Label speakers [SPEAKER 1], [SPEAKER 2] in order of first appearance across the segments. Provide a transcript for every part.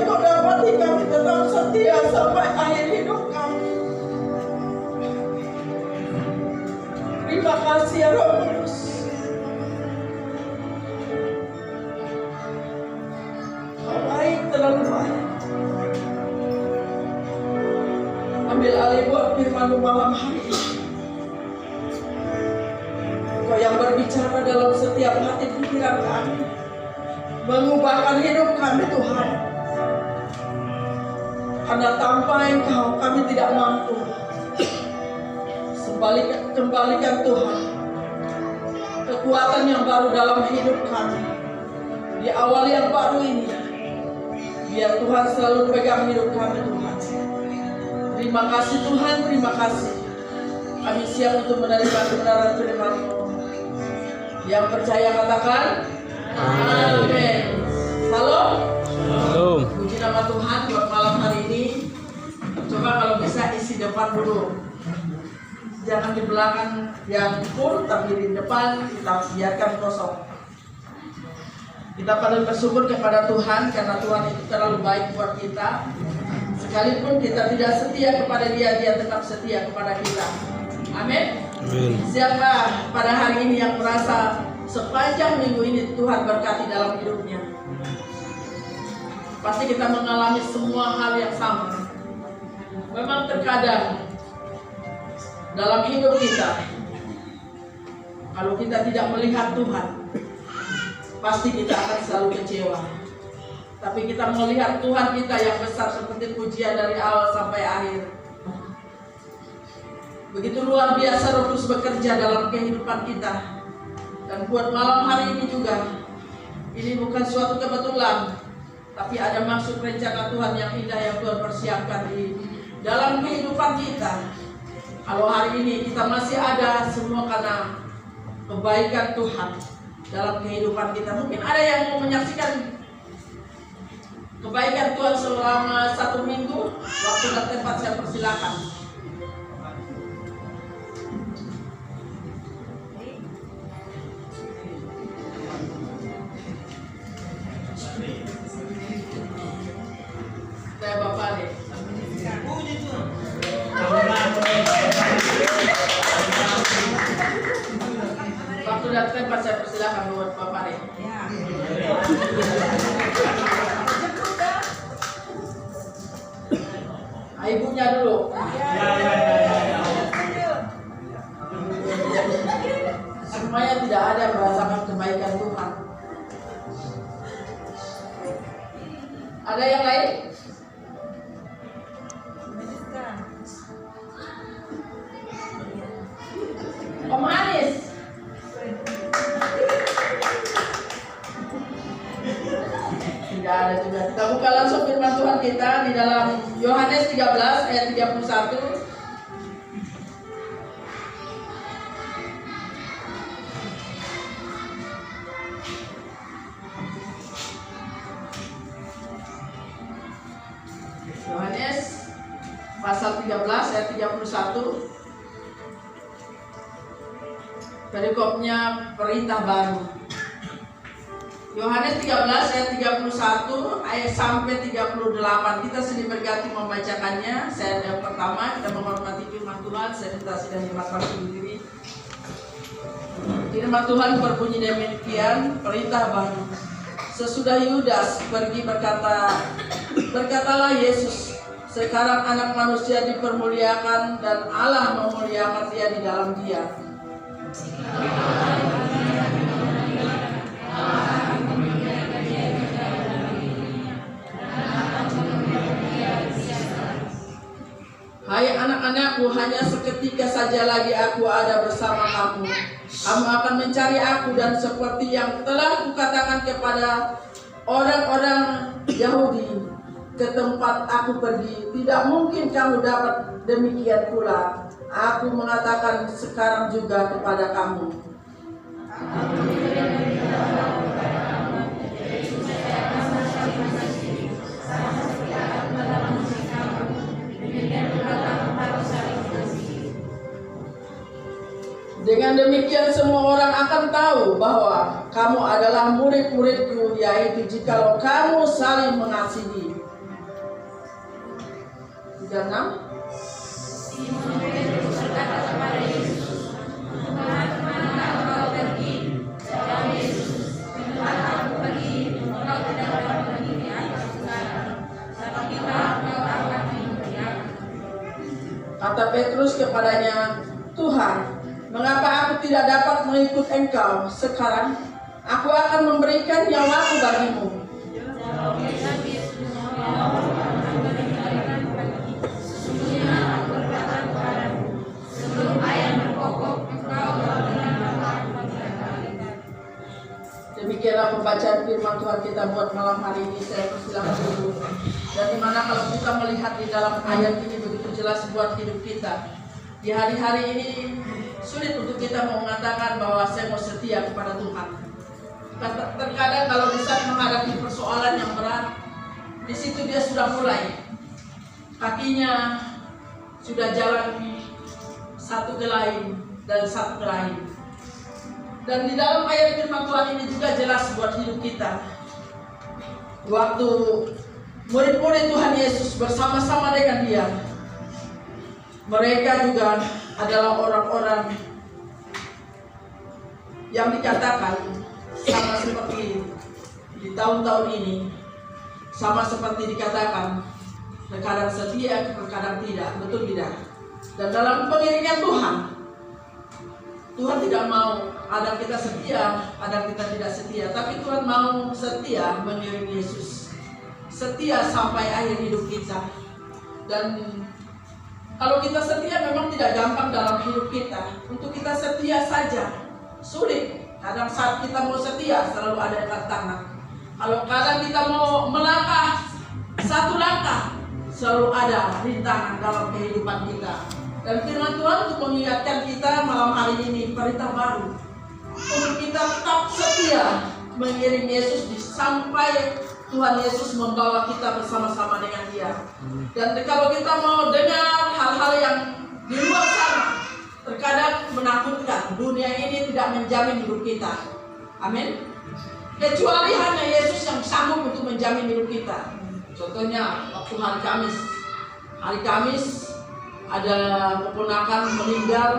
[SPEAKER 1] Engkau dapati kami tetap setia sampai akhir hidup kami. Terima kasih ya Roh Kudus. Kau baik, terlalu baik. Ambil alih buat firman-Mu malam hari ini. Kau yang berbicara dalam setiap hati pikiran kami, mengubahkan hidup kami Tuhan. Karena tanpa Engkau kami tidak mampu. Kembalikan Tuhan kekuatan yang baru dalam hidup kami di awal yang baru ini. Biar Tuhan selalu pegang hidup kami Tuhan. Terima kasih Tuhan, terima kasih. Kami siap untuk menerima kebenaran firman-Mu. Yang percaya katakan amin. Halo.
[SPEAKER 2] Shalom.
[SPEAKER 1] Puji nama Tuhan buat malam hari ini. Coba kalau bisa isi depan dulu. Jangan di belakang yang full, tapi di depan kita biarkan kosong. Kita patut bersyukur kepada Tuhan karena Tuhan itu terlalu baik buat kita. Sekalipun kita tidak setia kepada Dia, Dia tetap setia kepada kita. Amin.
[SPEAKER 2] Amin.
[SPEAKER 1] Siapa pada hari ini yang merasa sepanjang minggu ini Tuhan berkati dalam hidupnya? Pasti kita mengalami semua hal yang sama. Memang terkadang dalam hidup kita, kalau kita tidak melihat Tuhan, pasti kita akan selalu kecewa. Tapi kita melihat Tuhan kita yang besar seperti pujian dari awal sampai akhir. Begitu luar biasa Roh Kudus bekerja dalam kehidupan kita. Dan buat malam hari ini juga, ini bukan suatu kebetulan, tapi ada maksud rencana Tuhan yang indah yang Tuhan persiapkan di dalam kehidupan kita. Kalau hari ini kita masih ada semua karena kebaikan Tuhan dalam kehidupan kita. Mungkin ada yang mau menyaksikan kebaikan Tuhan selama 1 minggu. Waktu dan tempat saya persilakan. Saya Bapak deh. Waktu dan tempat saya persilakan buat Bapak deh. Ibunya dulu. Semuanya tidak ada merasakan kebaikan Tuhan. Ada yang lain? Om Anis. Tidak ada juga. Kita buka langsung firman Tuhan kita di dalam Yohanes 13 ayat 31. Yohanes pasal 13 ayat 31. Perikopnya perintah baru. Yohanes 13 ayat 31 ayat sampai 38. Kita sedih berganti membacakannya. Saya yang pertama, kita menghormati firman Tuhan. Saya minta sidang jemaat berdiri. Firman Tuhan berbunyi demikian, perintah baru. Sesudah Yudas pergi berkatalah Yesus, sekarang anak manusia dipermuliakan dan Allah memuliakan dia di dalam dia. Hai anak-anakku, hanya seketika saja lagi aku ada bersama kamu. Kamu akan mencari aku, dan seperti yang telah kukatakan kepada orang-orang Yahudi, ke tempat aku pergi, tidak mungkin kamu dapat demikian pula. Aku mengatakan sekarang juga kepada kamu. Dengan demikian semua orang akan tahu bahwa kamu adalah murid-muridku, yaitu jikalau kamu saling mengasihi. 36.
[SPEAKER 2] Simon Petrus berkata kepada Yesus, "Tuhan, kemana Engkau pergi?" Jawab Yesus, "Tempat Aku pergi, Engkau tidak dapat mengikuti Aku sekarang, tapi kelak Engkau akan mengikuti Aku."
[SPEAKER 1] Kata Petrus kepadanya, "Tuhan, mengapa aku tidak dapat mengikut Engkau sekarang? Aku akan memberikan nyawaku bagimu."
[SPEAKER 2] Jawab Yesus, "Nyawamu akan diberikan bagimu. Sesungguhnya Aku berkata kepadamu, sebelum ayam berkokok, engkau dengan Bapa membangkitkan."
[SPEAKER 1] Demikianlah pembacaan firman Tuhan kita buat malam hari ini. Saya persilakan dulu. Dan dimana kalau kita melihat di dalam ayat ini begitu jelas buat hidup kita. Di hari-hari ini sulit untuk kita mau mengatakan bahwa saya mau setia kepada Tuhan. Terkadang kalau di saat menghadapi persoalan yang berat, di situ dia sudah mulai. Kakinya sudah jalan satu ke lain dan satu ke lain. Dan di dalam ayat firman Tuhan ini juga jelas buat hidup kita. Waktu murid-murid Tuhan Yesus bersama-sama dengan dia, mereka juga adalah orang-orang yang dikatakan sama seperti di tahun-tahun ini, sama seperti dikatakan terkadang setia, terkadang tidak, betul tidak? Dan dalam pengiringan Tuhan tidak mau ada kita setia, ada kita tidak setia, tapi Tuhan mau setia mengiring Yesus, setia sampai akhir hidup kita. Dan kalau kita setia memang tidak gampang dalam hidup kita. Untuk kita setia saja sulit. Kadang saat kita mau setia selalu ada tantangan. Kalau kadang kita mau melangkah satu langkah, selalu ada rintangan dalam kehidupan kita. Dan firman Tuhan untuk mengingatkan kita malam hari ini perintah baru untuk kita tetap setia mengiring Yesus sampai Tuhan Yesus membawa kita bersama-sama dengan Dia. Dan kalau kita mau dengar hal-hal yang di luar sana, terkadang menakutkan. Dunia ini tidak menjamin hidup kita. Amin. Kecuali hanya Yesus yang sanggup untuk menjamin hidup kita. Contohnya waktu hari Kamis ada keponakan meninggal.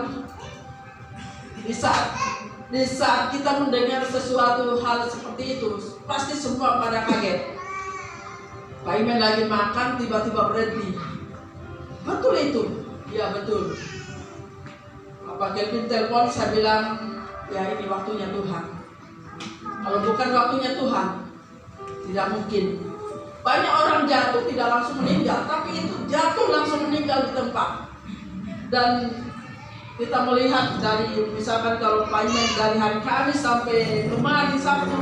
[SPEAKER 1] Di saat kita mendengar sesuatu hal seperti itu, pasti semua pada kaget. Pak Iman lagi makan, tiba-tiba berhenti. Betul itu? Ya betul. Pak Kelvin telepon, saya bilang, ya ini waktunya Tuhan. Kalau bukan waktunya Tuhan, tidak mungkin. Banyak orang jatuh tidak langsung meninggal, tapi itu jatuh langsung meninggal di tempat. Dan kita melihat dari misalkan kalau Pak Iman dari hari Kamis sampai kemarin Sabtu.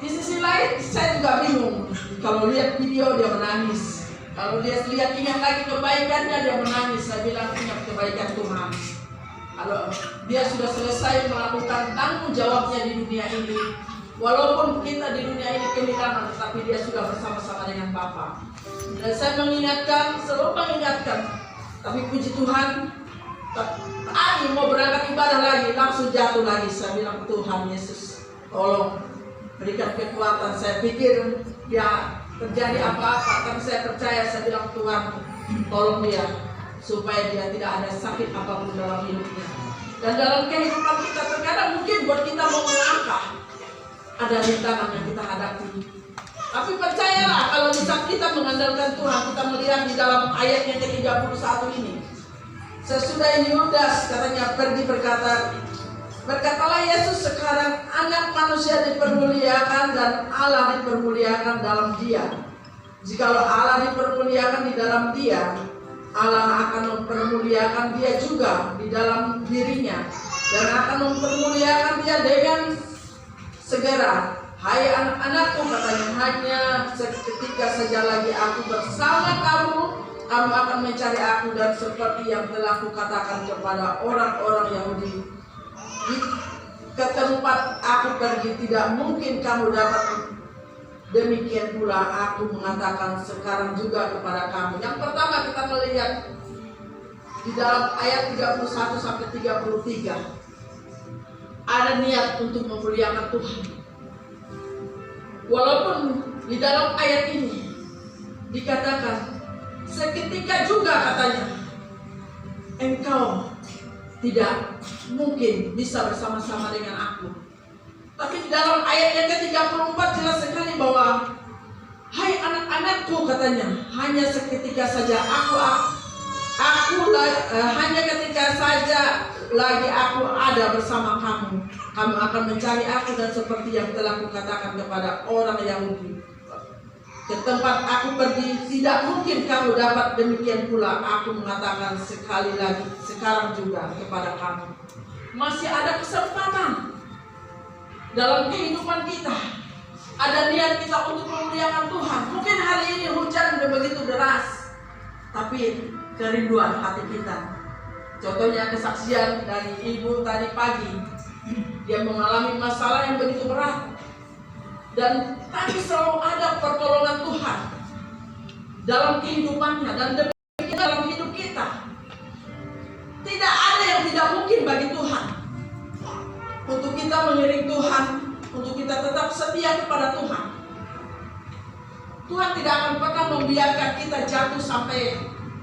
[SPEAKER 1] Di sisi lain saya juga bingung. Kalau lihat video dia menangis. Kalau dia lihat ingat lagi kebaikannya dia menangis. Saya bilang ingat kebaikan Tuhan. Kalau dia sudah selesai melakukan tanggung jawabnya di dunia ini, walaupun kita di dunia ini kehilangan, tetapi dia sudah bersama-sama dengan Bapa. Dan saya selalu mengingatkan. Tapi puji Tuhan, tadi mau berangkat ibadah lagi, langsung jatuh lagi. Saya bilang Tuhan Yesus, tolong berikan kekuatan. Saya pikir ya terjadi apa-apa, tapi saya percaya, saya bilang Tuhan tolong dia supaya dia tidak ada sakit apapun dalam hidupnya. Dan dalam kehidupan kita terkadang mungkin buat kita mau melangkah ada rintangan yang kita hadapi. Tapi percayalah kalau bisa kita mengandalkan Tuhan, kita melihat di dalam ayat yang ke-31 ini. Sesudah Yudas katanya pergi berkatalah Yesus, sekarang anak manusia dipermuliakan dan Allah dipermuliakan dalam dia. Jikalau Allah dipermuliakan di dalam dia, Allah akan mempermuliakan dia juga di dalam dirinya dan akan mempermuliakan dia dengan segera. Hai anak-anakku, katanya, hanya seketika saja lagi aku bersama kamu akan mencari aku, dan seperti yang telah kukatakan kepada orang-orang Yahudi, ke tempat aku pergi tidak mungkin kamu dapat, demikian pula aku mengatakan sekarang juga kepada kamu. Yang pertama kita melihat di dalam ayat 31 sampai 33 ada niat untuk memuliakan Tuhan. Walaupun di dalam ayat ini dikatakan seketika seketika juga katanya engkau tidak mungkin bisa bersama-sama dengan aku. Tapi di dalam ayat yang ke-34 jelas sekali bahwa hai anak-anakku katanya, hanya seketika saja hanya ketika saja lagi aku ada bersama kamu. Kamu akan mencari aku, dan seperti yang telah kukatakan kepada orang Yahudi, ke tempat aku pergi tidak mungkin kamu dapat, demikian pula aku mengatakan sekali lagi sekarang juga kepada kamu. Masih ada kesempatan dalam kehidupan kita. Ada niat kita untuk memuliakan Tuhan. Mungkin hari ini hujan begitu deras, tapi kerinduan hati kita. Contohnya kesaksian dari ibu tadi pagi, dia mengalami masalah yang begitu berat, dan tapi selalu ada pertolongan Tuhan dalam kehidupannya, dan demikian dalam hidup kita. Tidak ada yang tidak mungkin bagi Tuhan. Untuk kita mengiring Tuhan, untuk kita tetap setia kepada Tuhan. Tuhan tidak akan pernah membiarkan kita jatuh sampai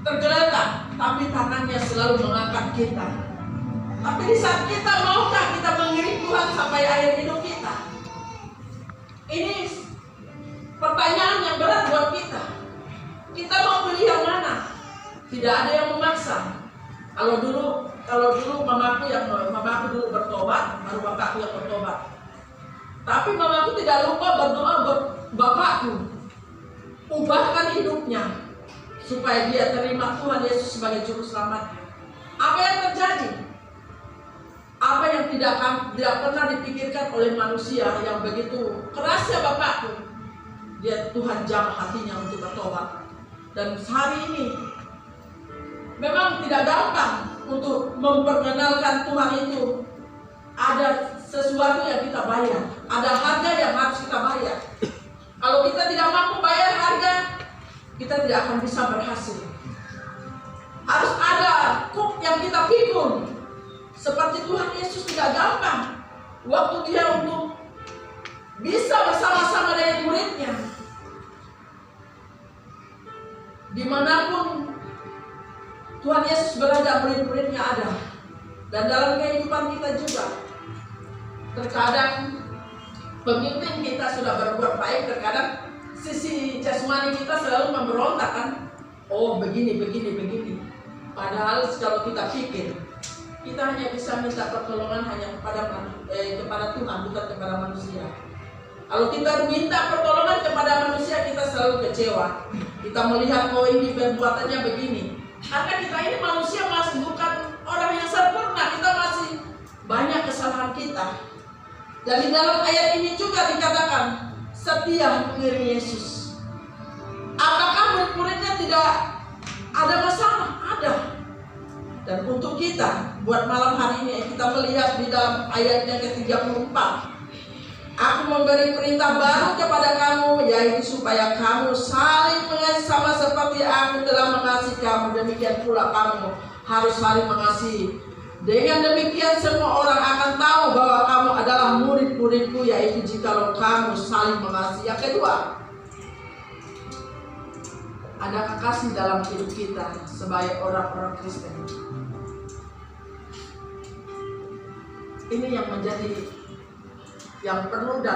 [SPEAKER 1] tergeletak, tapi tangannya selalu mengangkat kita. Tapi di saat kita maukah kita mengiring Tuhan sampai akhir hidup kita? Ini pertanyaan yang berat buat kita. Kita mau pilih yang mana? Tidak ada yang memaksa. Kalau dulu mamaku dulu bertobat, baru bapakku yang bertobat. Tapi mamaku tidak lupa berdoa buat bapakku, ubahkan hidupnya supaya dia terima Tuhan Yesus sebagai juru selamatnya. Apa yang terjadi? Apa yang tidak pernah dipikirkan oleh manusia yang begitu kerasnya bapakku, Tuhan jamah hatinya untuk bertobat. Dan hari ini memang tidak gampang untuk memperkenalkan Tuhan itu. Ada sesuatu yang kita bayar, ada harga yang harus kita bayar. Kalau kita tidak mampu bayar harga, kita tidak akan bisa berhasil. Harus ada kuk yang kita pikul. Seperti Tuhan Yesus tidak gampang waktu dia untuk bisa bersama-sama dengan muridnya. Dimanapun Tuhan Yesus berada, murid-muridnya ada. Dan dalam kehidupan kita juga, terkadang pemimpin kita sudah berbuat baik, terkadang sisi jasmani kita selalu memberontak kan. Oh begini. Padahal kalau kita pikir, kita hanya bisa minta pertolongan hanya kepada Tuhan, bukan kepada manusia. Kalau kita minta pertolongan kepada manusia, kita selalu kecewa. Kita melihat ini perbuatannya begini. Karena kita ini manusia, masih bukan orang yang sempurna. Kita masih banyak kesalahan kita. Dan di dalam ayat ini juga dikatakan setia mengiring Yesus. Apakah murid-muridnya tidak ada masalah? Ada. Dan untuk kita, buat malam hari ini, kita melihat di dalam ayat yang ke-34. Aku memberi perintah baru kepada kamu, yaitu supaya kamu saling mengasihi sama seperti aku telah mengasihi kamu. Demikian pula kamu harus saling mengasihi. Dengan demikian semua orang akan tahu bahwa kamu adalah murid-muridku, yaitu jikalau kamu saling mengasihi. Yang kedua, ada kasih dalam hidup kita sebagai orang-orang Kristen. Ini yang menjadi yang perlu dalam